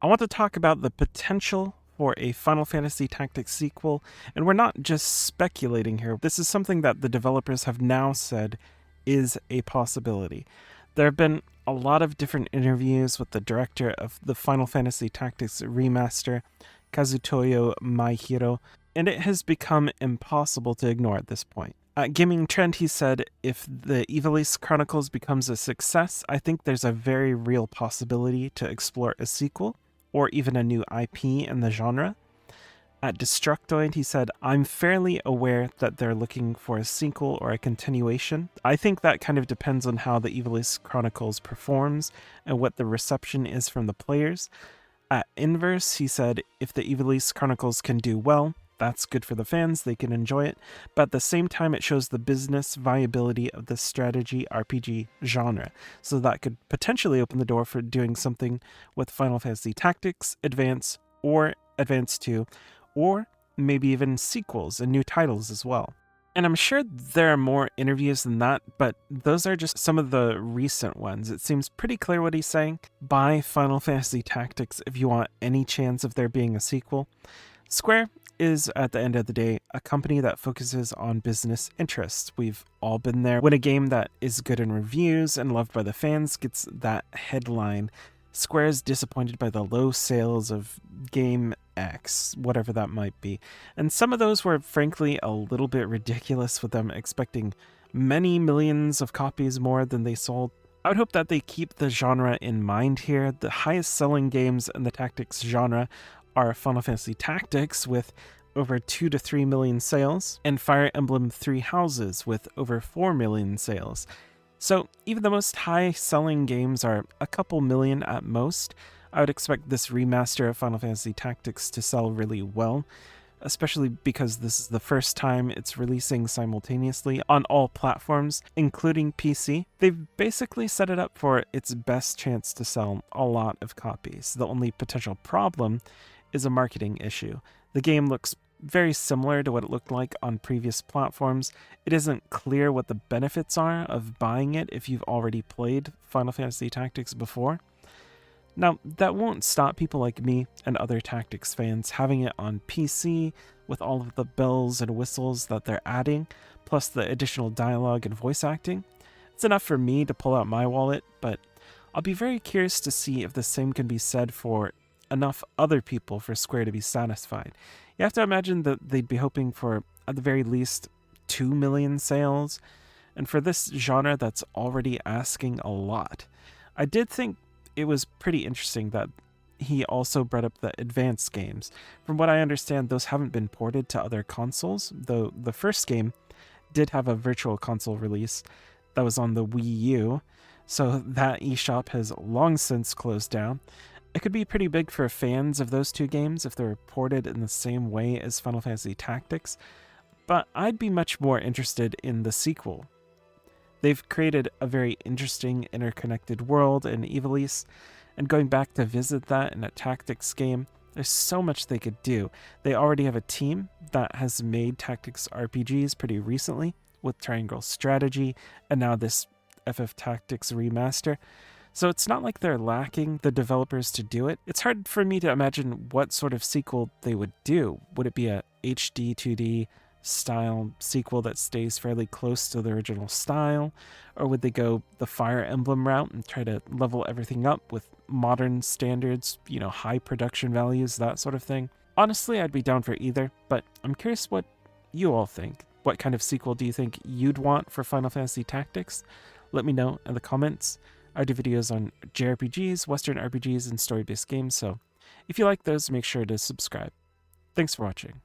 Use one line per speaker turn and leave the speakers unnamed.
I want to talk about the potential for a Final Fantasy Tactics sequel, and we're not just speculating here. This is something that the developers have now said is a possibility. There have been a lot of different interviews with the director of the Final Fantasy Tactics Remaster, Kazutoyo Maihiro, and it has become impossible to ignore at this point. At Gaming Trend, he said, if the Ivalice Chronicles becomes a success, I think there's a very real possibility to explore a sequel, or even a new IP in the genre. At Destructoid, he said, I'm fairly aware that they're looking for a sequel or a continuation. I think that kind of depends on how the Ivalice Chronicles performs and what the reception is from the players. At Inverse, he said, if the Ivalice Chronicles can do well, that's good for the fans, they can enjoy it, but at the same time it shows the business viability of the strategy RPG genre, so that could potentially open the door for doing something with Final Fantasy Tactics, Advance, or Advance 2, or maybe even sequels and new titles as well. And I'm sure there are more interviews than that, but those are just some of the recent ones. It seems pretty clear what he's saying. Buy Final Fantasy Tactics if you want any chance of there being a sequel. Square is, at the end of the day, a company that focuses on business interests. We've all been there. When a game that is good in reviews and loved by the fans gets that headline, Square is disappointed by the low sales of game X, whatever that might be. And some of those were frankly a little bit ridiculous, with them expecting many millions of copies more than they sold. I would hope that they keep the genre in mind here. The highest selling games in the tactics genre are Final Fantasy Tactics with over 2 to 3 million sales, and Fire Emblem Three Houses with over 4 million sales. So even the most high-selling games are a couple million at most. I would expect this remaster of Final Fantasy Tactics to sell really well, especially because this is the first time it's releasing simultaneously on all platforms, including PC. They've basically set it up for its best chance to sell a lot of copies. The only potential problem is a marketing issue. The game looks very similar to what it looked like on previous platforms. It isn't clear what the benefits are of buying it if you've already played Final Fantasy Tactics before. Now, that won't stop people like me and other Tactics fans having it on PC with all of the bells and whistles that they're adding, plus the additional dialogue and voice acting. It's enough for me to pull out my wallet, but I'll be very curious to see if the same can be said for enough other people for Square to be satisfied. You have to imagine that they'd be hoping for, at the very least, 2 million sales, and for this genre that's already asking a lot. I did think it was pretty interesting that he also brought up the advanced games. From what I understand, those haven't been ported to other consoles, though the first game did have a virtual console release that was on the Wii U, so that eShop has long since closed down. It could be pretty big for fans of those two games if they're ported in the same way as Final Fantasy Tactics, but I'd be much more interested in the sequel. They've created a very interesting interconnected world in Ivalice, and going back to visit that in a tactics game, there's so much they could do. They already have a team that has made tactics RPGs pretty recently with Triangle Strategy, and now this FF Tactics Remaster. So it's not like they're lacking the developers to do it. It's hard for me to imagine what sort of sequel they would do. Would it be a HD 2D style sequel that stays fairly close to the original style? Or would they go the Fire Emblem route and try to level everything up with modern standards, high production values, that sort of thing? Honestly, I'd be down for either, but I'm curious what you all think. What kind of sequel do you think you'd want for Final Fantasy Tactics? Let me know in the comments. I do videos on JRPGs, Western RPGs, and story-based games, so if you like those, make sure to subscribe. Thanks for watching.